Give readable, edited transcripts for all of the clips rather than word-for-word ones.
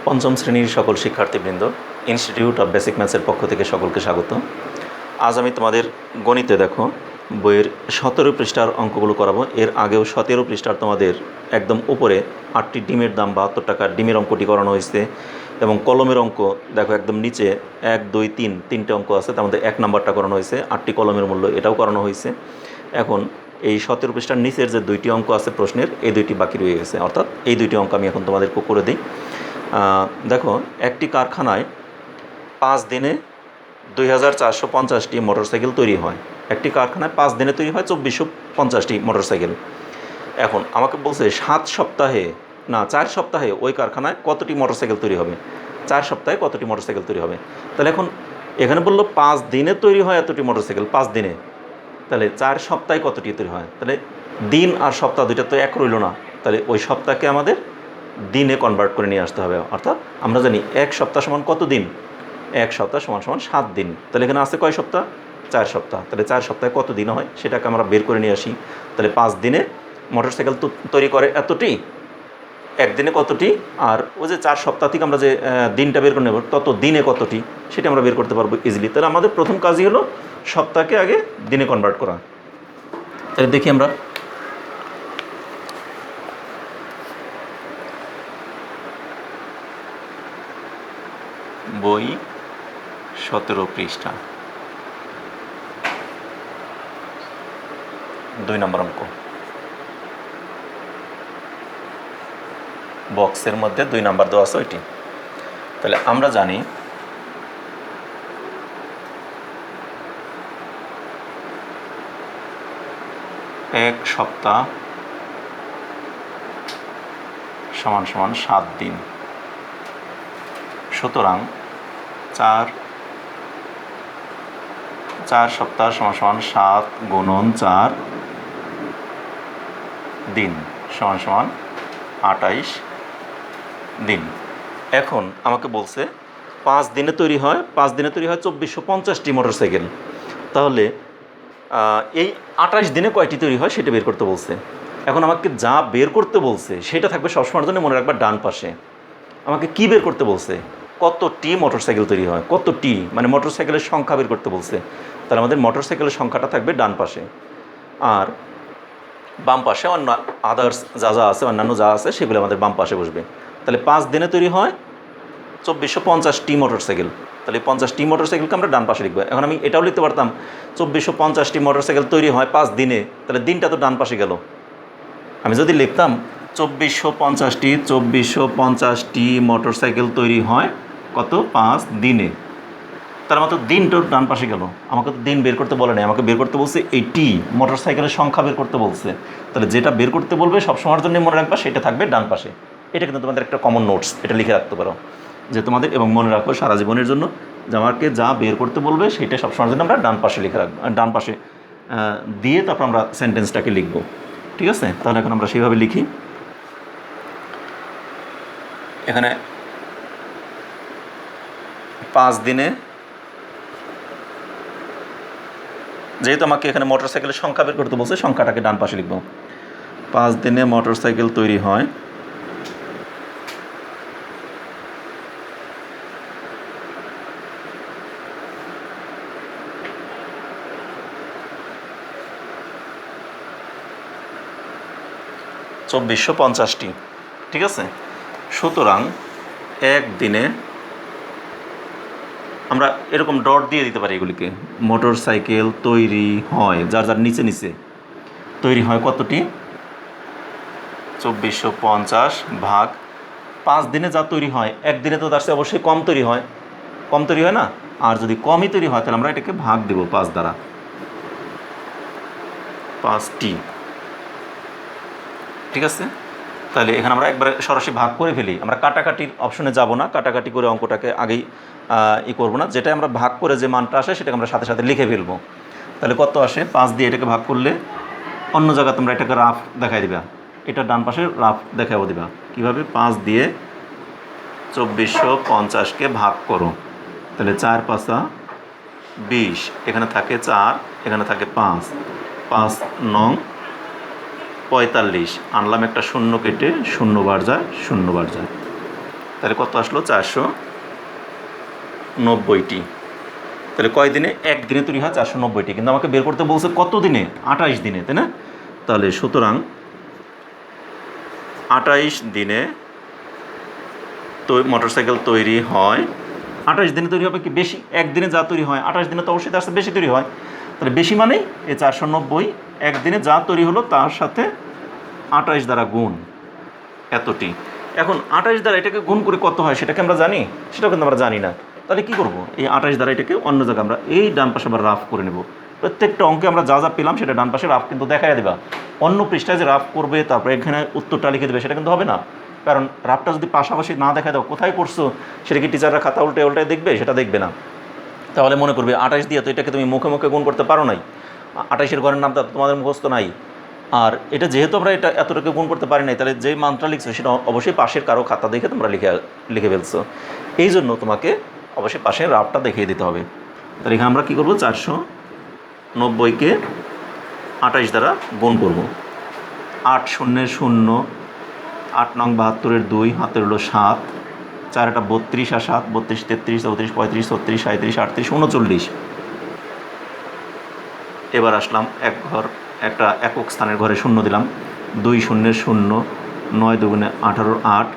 পঞ্চম শ্রেণীর সকল শিক্ষার্থীবৃন্দ, ইনস্টিটিউট অফ বেসিক ম্যাথসের পক্ষ থেকে সকলকে স্বাগত। আজ আমি তোমাদের গণিতে দেখো বইয়ের 17 পৃষ্ঠার অঙ্কগুলো করাবো। এর আগেও 17 পৃষ্ঠার তোমাদের একদম উপরে 8টি ডিমের দাম 72 টাকা ডিমের অঙ্কটি করানো হয়েছে, এবং কলমের অঙ্ক দেখো একদম নিচে 1, 2, 3 তিনটে অঙ্ক আছে, তার মধ্যে 1 নাম্বারটা করানো হয়েছে। 8টি কলমের মূল্য এটাও করানো হয়েছে। এখন এই 17 পৃষ্ঠার নিচের যে 2টি অঙ্ক আছে প্রশ্নের, এই 2টি বাকি রয়ে গেছে, অর্থাৎ এই 2টি অঙ্ক আমি এখন তোমাদেরকে করে দিই। দেখো, একটি কারখানায় 5 দিনে 2450টি মোটরসাইকেল তৈরি হয়। একটি কারখানায় 5 দিনে তৈরি হয় 2450টি মোটরসাইকেল। এখন আমাকে বলছে 4 সপ্তাহে ওই কারখানায় কতটি মোটরসাইকেল তৈরি হবে। 4 সপ্তাহে কতটি মোটরসাইকেল তৈরি হবে। তাহলে এখন এখানে বললো 5 দিনে তৈরি হয় এতটি মোটরসাইকেল, 5 দিনে, তাহলে 4 সপ্তাহে কতটি তৈরি হয়। তাহলে দিন আর সপ্তাহ দুইটা তো এক রইল না, তাহলে ওই সপ্তাহকে আমাদের দিনে কনভার্ট করে নিয়ে আসতে হবে। অর্থাৎ আমরা জানি 1 সপ্তাহ সমান কত দিন, 1 সপ্তাহ সমান 7 দিন। তাহলে এখানে আছে কয় সপ্তাহ, 4 সপ্তাহ। তাহলে 4 সপ্তাহে কত দিন হয় সেটাকে আমরা বের করে নিয়ে আসি। তাহলে 5 দিনে মোটরসাইকেল তৈরি করে এতটি, একদিনে কতটি, আর ওই যে 4 সপ্তাহ থেকে আমরা যে দিনটা বের করে নেব তত দিনে কতটি, সেটা আমরা বের করতে পারবো ইজিলি। তাহলে আমাদের প্রথম কাজই হলো সপ্তাহকে আগে দিনে কনভার্ট করা। তাহলে দেখি আমরা বই 17 পৃষ্ঠা 2 নম্বর অঙ্ক। বক্সের মধ্যে 2 নাম্বার দেওয়া আছে ওইটি। তাহলে আমরা জানি এক সপ্তাহ সমান 7 দিন, সুতরাং 4 সপ্তাহ সমান 7 গুণন 4 দিন সমান 28 দিন। এখন আমাকে বলছে 5 দিনে তৈরি হয় 2450টি মোটরসাইকেল। তাহলে এই 28 দিনে কয়টি তৈরি হয় সেটা বের করতে বলছে। এখন আমাকে যা বের করতে বলছে সেটা থাকবে সবসময়ের জন্য মনে রাখবা ডান পাশে। আমাকে কি বের করতে বলছে, কতটি মোটরসাইকেল তৈরি হয়, কতটি মানে মোটরসাইকেলের সংখ্যা বের করতে বলছে। তাহলে আমাদের মোটরসাইকেলের সংখ্যাটা থাকবে ডান পাশে, আর বাম পাশে অন্য আদার্স যা আছে, অন্যান্য যা আছে সেগুলো আমাদের বাম পাশে বসবে। তাহলে 5 দিনে তৈরি হয় 2450টি মোটরসাইকেল। তাহলে 50টি মোটরসাইকেলকে আমরা ডান পাশে লিখবো। এখন আমি এটাও লিখতে পারতাম 2450টি মোটরসাইকেল তৈরি হয় 5 দিনে, তাহলে দিনটা তো ডান পাশে গেল। আমি যদি লিখতাম 2450টি মোটরসাইকেল তৈরি হয় কত, 5 দিনে, তার মতো দিনটা ডান পাশে গেল। আমাকে তো দিন বের করতে বলে নাই, আমাকে বের করতে বলছে এইটি মোটরসাইকেলের সংখ্যা বের করতে বলছে। তাহলে যেটা বের করতে বলবে সবসময়ের জন্য মনে রাখবা সেটা থাকবে ডান পাশে। এটা কিন্তু তোমাদের একটা কমন নোটস, এটা লিখে রাখতে পারো যে তোমাদের, এবং মনে রাখো সারা জীবনের জন্য যে আমাকে যা বের করতে বলবে সেটা সবসময়ের জন্য আমরা ডান পাশে লিখে রাখবো, ডান পাশে দিয়ে তারপর আমরা সেন্টেন্সটাকে লিখবো। ঠিক আছে, তাহলে এখন আমরা সেইভাবে লিখি। এখানে 5 দিনে, যেহেতু আমাকে এখানে মোটরসাইকেলের সংখ্যা বের করতে বলছে, সংখ্যাটাকে ডান পাশে লিখব। 5 দিনে মোটরসাইকেল তৈরি হয় 2450টি। ঠিক আছে, সুতরাং একদিনে আমরা এরকম ডট দিয়ে দিতে পারি এগুলিকে। মোটরসাইকেল তৈরি হয়, যার নিচে নিচে তৈরি হয় কতটি, 2450 ভাগ 5 দিনে যা তৈরি হয়, একদিনে তো তার চেয়ে অবশ্যই কম তৈরি হয় না। আর যদি কমই তৈরি হয় তাহলে আমরা এটাকে ভাগ দেব 5 দ্বারা, 5টি। ঠিক আছে, তাহলে এখানে আমরা একবারে সরাসরি ভাগ করে ফেলি। আমরা কাটাকাটির অপশনে যাব না, কাটাকাটি করে অঙ্কটাকে আগেই করবো না। যেটা আমরা ভাগ করে যে মানটা আসে সেটাকে আমরা সাথে সাথে লিখে ফেলবো। তাহলে কত আসে, 5 দিয়ে এটাকে ভাগ করলে, অন্য জায়গায় তোমরা এটাকে রাফ দেখাই দিবা, এটা ডান পাশে রাফ দেখাবো দিবা কীভাবে। 5 দিয়ে 2450কে ভাগ করো, তাহলে 4 5 20, এখানে থাকে 4, এখানে থাকে 5, 5 9 45, আনলাম একটা শূন্য কেটে, শূন্য বার যায়, তাহলে কত আসলো 490টি। তাহলে কয় দিনে? একদিনে তৈরি হয় 490টি, কিন্তু আমাকে বের করতে বলছে কত দিনে? 28 দিনে, তাই না? তাহলে সুতরাং 28 দিনে তো মোটরসাইকেল তৈরি হয়। 28 দিনে তৈরি হবে কি বেশি? একদিনে যা তৈরি হয় 28 দিনে তো অবশ্যই তার সাথে বেশি তৈরি হয়। তাহলে বেশি মানেই এই 490 একদিনে যা তৈরি হলো তার সাথে 28 দ্বারা গুণ এতটি। এখন 28 দ্বারা এটাকে গুণ করে কত হয় সেটাকে আমরা জানি? সেটাও কিন্তু আমরা জানি না। তাহলে কী করবো? এই 28 দ্বারা এটাকে অন্য জায়গায় আমরা এই ডান পাশে আবার রাফ করে নেব। প্রত্যেকটা অঙ্কে আমরা যা যা পেলাম সেটা ডান পাশে রাফ কিন্তু দেখাই দেবা। অন্য পৃষ্ঠায় যে রাফ করবে তারপরে এখানে উত্তরটা লিখে দেবে সেটা কিন্তু হবে না, কারণ রাফটা যদি পাশাপাশি না দেখা দাও কোথায় করছো সেটা কি টিচাররা খাতা উল্টায় দেখবে? সেটা দেখবে না। তাহলে মনে করবে 28 দিয়ে তো এটাকে তুমি মুখে মুখে গুণ করতে পারো নাই, 28-এর ঘরের নামটা তোমাদের মুখস্থ নাই, আর এটা যেহেতু আমরা এটা এতটুকু গুণ করতে পারি নাই, তাহলে যে মানটা লিখছো সেটা অবশ্যই পাশের কারো খাতা দেখে তোমরা লিখে ফেলছো। এই জন্য তোমাকে অবশ্যই পাশের রাফটা দেখিয়ে দিতে হবে। তাহলে এখানে আমরা কী করবো? 490কে 28 দ্বারা গুণ করব। 8 শূন্যের 0, 8 নং 72-এর 2, হাতের হলো 7, 4 এটা 32 আর 7 32 33 34 35 36 37 38 39। এবার আসলাম এক ঘর একটা একক স্থানের ঘরে শূন্য দিলাম। 2 শূন্যের 0, 9 দুগুণে 18 8,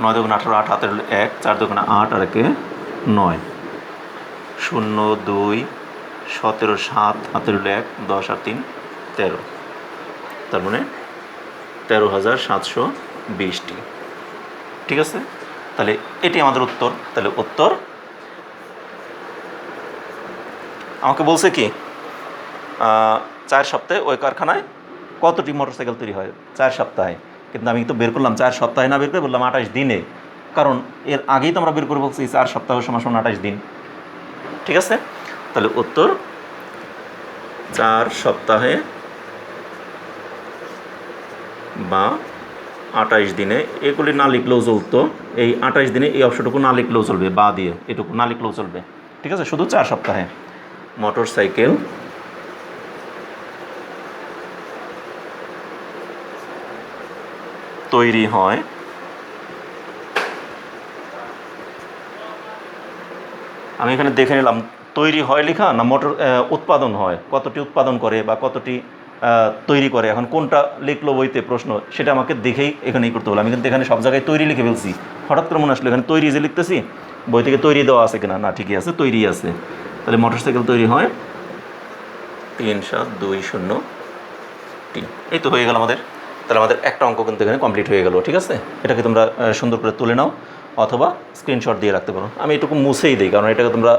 9 দুগুণে 18 8, হাতের হলো 1, 4 দুগুণে 8 আর 1 9, 0 2 17 7, হাতের হলো 1, 10 আর 3 13, তার মানে 13,720টি। ঠিক আছে, তাহলে এটি আমাদের উত্তর। তাহলে উত্তর আমাকে বলছে কি 4 সপ্তাহে ওই কারখানায় কতটি মোটরসাইকেল তৈরি হয়? 4 সপ্তাহে, কিন্তু আমি তো বের করলাম 4 সপ্তাহে না বের করে বললাম 28 দিনে, কারণ এর আগেই তো আমরা বের করে বলছি 4 সপ্তাহ সমান 28 দিন। ঠিক আছে, তাহলে উত্তর 4 সপ্তাহে বা 28 দিনে। এগুলি না লিখলেও চলতো, এই 28 দিনে এই অপশনটুকু না লিখলেও চলবে, বা দিয়ে এটুকু না লিখলেও চলবে। ঠিক আছে, শুধু 4 সপ্তাহে মোটরসাইকেল তৈরি হয়। আমি এখানে দেখে নিলাম তৈরি হয় লেখা না মোটর উৎপাদন হয়, কতটি উৎপাদন করে বা কতটি তৈরি করে। এখন কোনটা লিখলো বইতে প্রশ্ন সেটা আমাকে দেখেই এখানেই করতে হলো। আমি কিন্তু এখানে সব জায়গায় তৈরি লিখে ফেলছি, হঠাৎ করে মনে আসলো এখানে তৈরি যে লিখতেছি বই থেকে তৈরি দেওয়া আছে কিনা, না ঠিকই আছে, তৈরি আছে। তাহলে মোটরসাইকেল তৈরি হয় 3720টি। এই তো হয়ে গেল আমাদের। তাহলে আমাদের একটা অঙ্ক কিন্তু এখানে কমপ্লিট হয়ে গেল। ঠিক আছে, এটাকে তোমরা সুন্দর করে তুলে নাও অথবা স্ক্রিনশট দিয়ে রাখতে পারো। আমি এটুকু মুছেই দিই, কারণ এটাকে তোমরা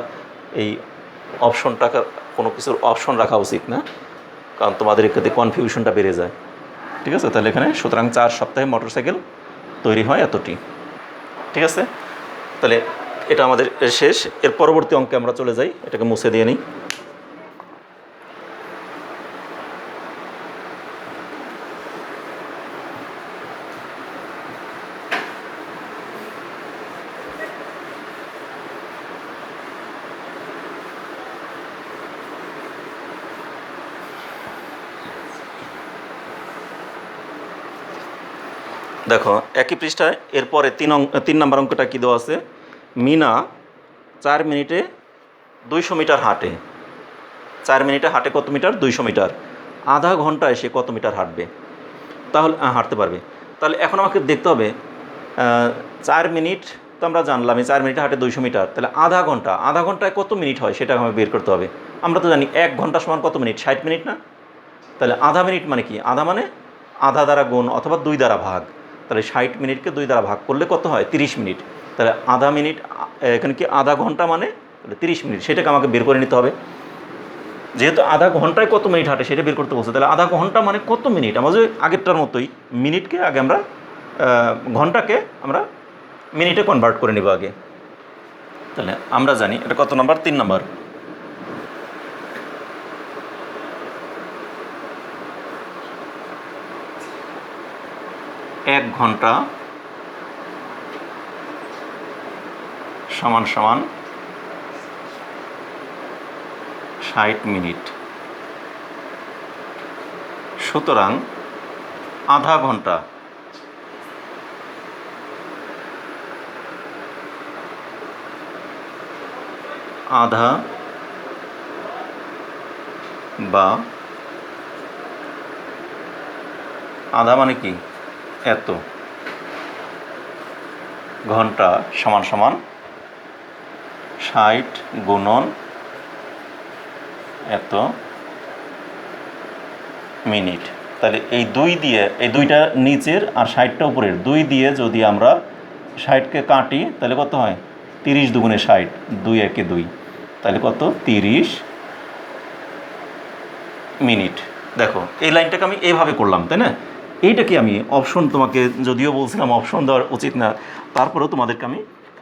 এই অপশনটাকে কোনো কিছুর অপশন রাখা উচিত না, কারণ তোমাদের এক্ষেত্রে কনফিউশনটা বেড়ে যায়। ঠিক আছে, তাহলে এখানে সুতরাং 4 সপ্তাহে মোটরসাইকেল তৈরি হয় এতটি। ঠিক আছে, তাহলে এটা আমাদের শেষ। এর পরবর্তী অঙ্কে আমরা চলে যাই, এটাকে মুছে দিয়ে নিই। দেখো একই পৃষ্ঠায় এরপরে 3 নম্বর অঙ্কটা কী দেওয়া আছে? মিনা 4 মিনিটে 200 মিটার হাঁটে। 4 মিনিটে হাঁটে কত মিটার? 200 মিটার। আধা ঘন্টায় সে কত মিটার হাঁটবে? তাহলে হাঁটতে পারবে। তাহলে এখন আমাকে দেখতে হবে 4 মিনিট তো আমরা জানলাম, এই 4 মিনিটে হাঁটে 200 মিটার, তাহলে আধা ঘন্টায় কত মিনিট হয় সেটা আমাকে বের করতে হবে। আমরা তো জানি 1 ঘন্টা সমান কত মিনিট? 60 মিনিট না? তাহলে আধা মিনিট মানে কি? আধা মানে আধা দ্বারা গুণ অথবা 2 দ্বারা ভাগ। তাহলে 60 মিনিটকে 2 দ্বারা ভাগ করলে কত হয়? 30 মিনিট। তাহলে আধা মিনিট এখানে কি আধা ঘন্টা মানে তাহলে 30 মিনিট, সেটাকে আমাকে বের করে নিতে হবে। যেহেতু আধা ঘন্টায় কত মিনিট হাঁটে সেটা বের করতে বলছে, তাহলে আধা ঘন্টা মানে কত মিনিট? আমাদের আগেরটার মতোই মিনিটকে আগে আমরা ঘন্টাকে আমরা মিনিটে কনভার্ট করে নেব আগে। তাহলে আমরা জানি এটা কত নাম্বার? 3 নাম্বার। এক ঘন্টা সমান সমান 60 মিনিট। সুতরাং আধা ঘন্টা আধা বা আধা মানে কি এত ঘন্টা সমান সমান 60 গুণন এত মিনিট। তাহলে এই দুই দিয়ে, এই দুইটা নিচের আর 60টা উপরের, দুই দিয়ে যদি আমরা 60কে কাটি তাহলে কত হয়? 30 দুগুণে 60, 2 একে 2, তাহলে কত? 30 মিনিট। দেখো এই লাইনটাকে আমি এইভাবে করলাম, তাই না? এইটাকে আমি অপশন, তোমাকে যদিও বলছিলাম অপশন দেওয়ার উচিত না, তারপরেও তোমাদেরকে আমি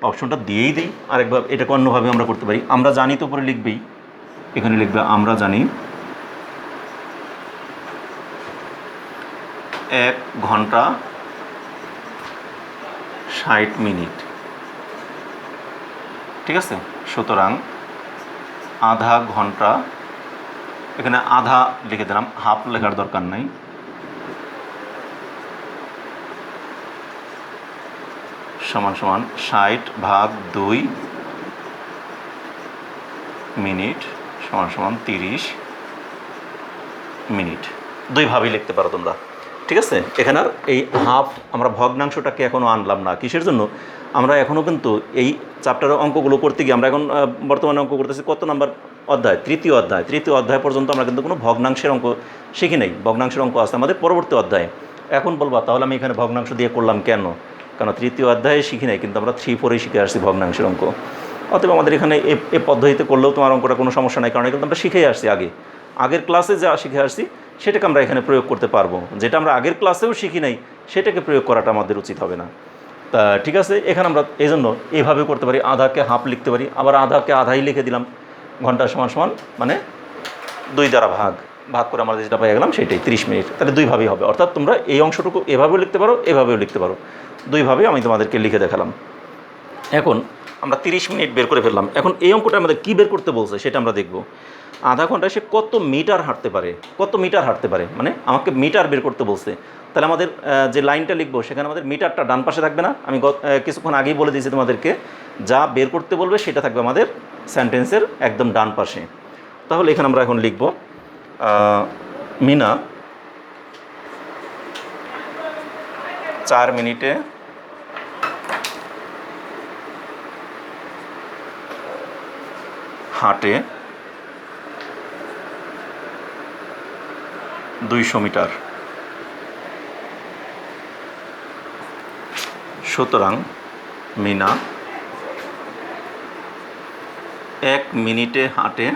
অপশনটা দিয়েই দিই। আরেকবার এটাকে অন্যভাবে আমরা করতে পারি। আমরা জানি তো উপরে লিখবেই, এখানে লিখবে আমরা জানি 1 ঘন্টা 60 মিনিট, ঠিক আছে? সুতরাং আধা ঘন্টা, এখানে আধা লিখে দিলাম, হাফ লেখার দরকার নাই, সমান সমান 60/2 মিনিট সমান সমান 30 মিনিট। দুইভাবেই লিখতে পারো তোমরা, ঠিক আছে? এখানে আর এই হাফ আমরা ভগ্নাংশটাকে এখনও আনলাম না। কিসের জন্য? আমরা এখনও কিন্তু এই চ্যাপ্টারের অঙ্কগুলো করতে গিয়ে, আমরা এখন বর্তমানে অঙ্ক করতেছি কত নাম্বার অধ্যায়? তৃতীয় অধ্যায়। তৃতীয় অধ্যায় পর্যন্ত আমরা কিন্তু কোনো ভগ্নাংশের অঙ্ক শিখি নাই। ভগ্নাংশের অঙ্ক আছে আমাদের পরবর্তী অধ্যায়ে। এখন বলবা তাহলে আমি এখানে ভগ্নাংশ দিয়ে করলাম কেন? কারণ তৃতীয় অধ্যায়ে শিখি নাই, কিন্তু আমরা 3-4 শিখে আসছি ভগ্নাংশের অঙ্ক। অতএব আমাদের এখানে এই পদ্ধতিতে করলেও তোমার অঙ্কটা কোনো সমস্যা নাই, কারণ এগুলো আমরা শিখেই আসছি আগের ক্লাসে যা শিখে আসছি সেটাকে আমরা এখানে প্রয়োগ করতে পারবো। যেটা আমরা আগের ক্লাসেও শিখি নাই সেটাকে প্রয়োগ করাটা আমাদের উচিত হবে না। তা ঠিক আছে, এখানে আমরা এই জন্য এইভাবে করতে পারি, আধাকে হাফ লিখতে পারি, আবার আধাকে আধাই লিখে দিলাম। ঘন্টা সমান সমান মানে 2 দ্বারা ভাগ করে আমরা যেটা পেয়ে গেলাম সেটাই 30 মিনিট। তাহলে দুইভাবেই হবে, অর্থাৎ তোমরা এই অংশটুকু এভাবেও লিখতে পারো, এভাবেও লিখতে পারো। দুইভাবেই আমি তোমাদেরকে লিখে দেখালাম। এখন আমরা 30 মিনিট বের করে ফেললাম। এখন এই অঙ্কটা আমাদের কী বের করতে বলছে সেটা আমরা দেখব। আধা ঘন্টায় সে কত মিটার হাঁটতে পারে, মানে আমাকে মিটার বের করতে বলছে। তাহলে আমাদের যে লাইনটা লিখবো সেখানে আমাদের মিটারটা ডান পাশে থাকবে না? আমি কিছুক্ষণ আগেই বলে দিয়েছি তোমাদেরকে, যা বের করতে বলবে সেটা থাকবে আমাদের সেন্টেন্সের একদম ডান পাশে। তাহলে এখানে আমরা এখন লিখব মিনা 4 মিনিটে হাঁটে 200 মিটার। সুতরাং মিনা 1 মিনিটে হাঁটে,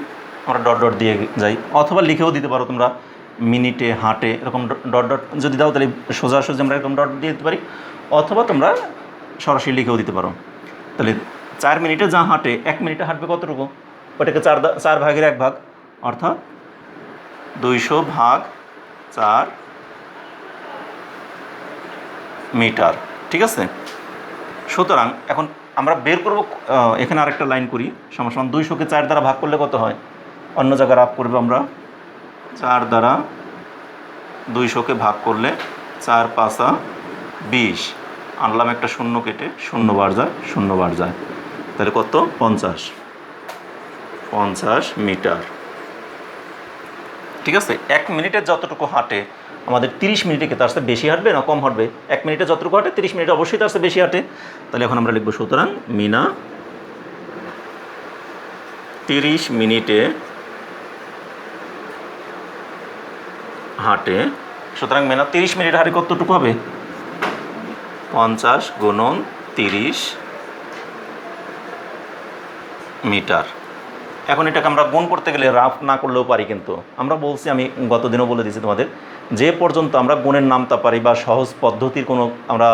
আমরা ডট ডট দিয়ে যাই, অথবা লিখেও দিতে পারো তোমরা মিনিটে হাঁটে, এরকম ডট ডট যদি দাও তাহলে সোজাসুজি আমরা এরকম ডট দিয়ে দিতে পারি, অথবা তোমরা সরাসরি লিখেও দিতে পারো। তাহলে 4 মিনিটে যা হাঁটে, 1 মিনিটে হাঁটবে কতটুকু? ওটাকে 4 ভাগের 1 ভাগ, অর্থাৎ 200/4 মিটার, ঠিক আছে? সুতরাং এখন আমরা বের করব, এখানে আরেকটা লাইন করি, সমান সমান 200কে 4 দ্বারা ভাগ করলে কত হয়? অন্য জায়গায় রাফ করবে আমরা, 4 দ্বারা 200কে ভাগ করলে 4×5 = 20, আনলাম একটা শূন্য কেটে, 0 বার যায়, তাহলে কত? 50 মিটার, ঠিক আছে? 1 মিনিটে যতটুকু হাঁটে আমাদের 30 মিনিটে কি তার সাথে বেশি হাঁটবে না কম হাঁটবে? 1 মিনিটে যতটুকু হাঁটে 30 মিনিটে অবশ্যই তার সাথে বেশি হাঁটে। তাহলে এখন আমরা লিখব, সুতরাং মিনা 30 মিনিটে হাঁটে। সুতরাং মিনা 30 মিনিট হাঁটে কতটুকু হবে? 50 গুণন 30 মিটার। এখন এটাকে আমরা গুণ করতে গেলে রাফ না করলেও পারি, কিন্তু আমরা বলছি, আমি গত দিনও বলে দিয়েছি তোমাদের, যে পর্যন্ত আমরা গুণের নামতা পারি বা সহজ পদ্ধতির কোনো আমরা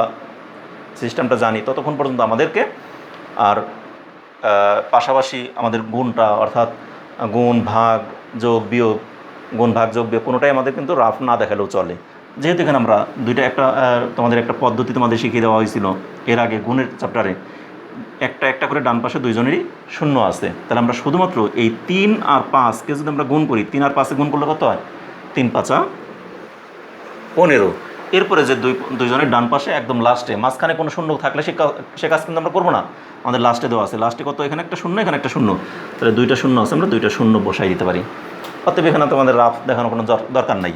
সিস্টেমটা জানি ততক্ষণ পর্যন্ত আমাদেরকে আর পাশাপাশি আমাদের গুণটা, অর্থাৎ গুণ ভাগ যোগ বিয়োগ, গুণ ভাগ যোগ বিয়োগ কোনোটাই আমাদের কিন্তু রাফ না দেখালেও চলে। যেহেতু এখানে আমরা তোমাদের একটা পদ্ধতি তোমাদের শিখিয়ে দেওয়া হয়েছিল এর আগে গুণের চ্যাপ্টারে, একটা করে ডান পাশে দুইজনেরই শূন্য আছে। তাহলে আমরা শুধুমাত্র এই 3 আর 5কে যদি আমরা গুণ করি, 3 আর 5 গুণ করলে কত হয়? 3×5 = 15। এরপরে যে দুইজনের ডান পাশে একদম লাস্টে মাঝখানে কোনো শূন্য থাকলে সে কাজ কিন্তু আমরা করবো না, আমাদের লাস্টে দেওয়া আছে। লাস্টে কত? এখানে একটা শূন্য, এখানে একটা শূন্য, তাহলে দুইটা শূন্য আছে, আমরা দুইটা শূন্য বসাই দিতে পারি। অতএব এখানে তো আমাদের রাফ দেখানোর কোনো দরকার নাই।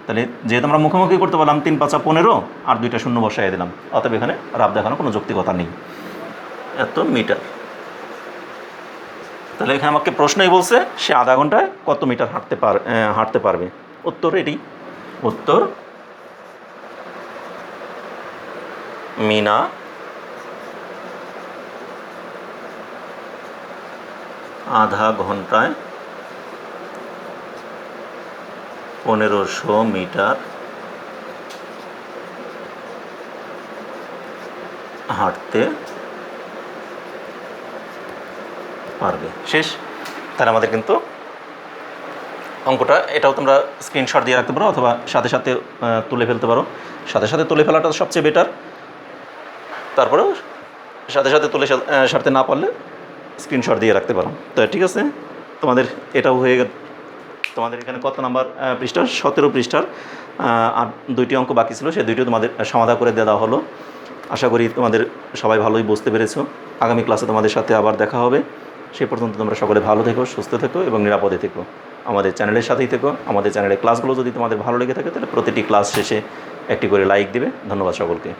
তাহলে যেহেতু আমরা মুখোমুখি করতে পারলাম 3 5 15 আর দুইটা শূন্য বসাই দিলাম, অতএব এখানে রাফ দেখানোর কোনো যৌক্তিকতা নেই। এত মিটার। তাহলে এখানে আমাকে প্রশ্নই বলছে সে আধা ঘন্টায় কত মিটার হাঁটতে পারবে। উত্তর এটি। উত্তর মিনা আধা ঘন্টায় 1500 মিটার হাঁটতে পারবে। শেষ। তাহলে আমাদের কিন্তু অঙ্কটা, এটাও তোমরা স্ক্রিনশট দিয়ে রাখতে পারো অথবা সাথে সাথে তুলে ফেলতে পারো। সাথে সাথে তুলে ফেলাটা সবচেয়ে বেটার। তারপরেও সাথে সাথে তুলে সারতে না পারলে স্ক্রিনশট দিয়ে রাখতে পারো। তো ঠিক আছে, তোমাদের এটাও হয়ে গেল। তোমাদের এখানে কত নাম্বার পৃষ্ঠা? 17 পৃষ্ঠার আর 2টি অঙ্ক বাকি ছিল, সেই 2টিও তোমাদের সমাধান করে দেওয়া হলো। আশা করি তোমাদের সবাই ভালোই বুঝতে পেরেছো। আগামী ক্লাসে তোমাদের সাথে আবার দেখা হবে। সেই পর্যন্ত তোমরা সকলে ভালো থেকো, সুস্থ থেকো এবং নিরাপদে থেকো। আমাদের চ্যানেলের সাথেই থেকো। আমাদের চ্যানেলের ক্লাসগুলো যদি তোমাদের ভালো লেগে থাকে তাহলে প্রতিটি ক্লাস শেষে একটি করে লাইক দিবে। ধন্যবাদ সকলকে।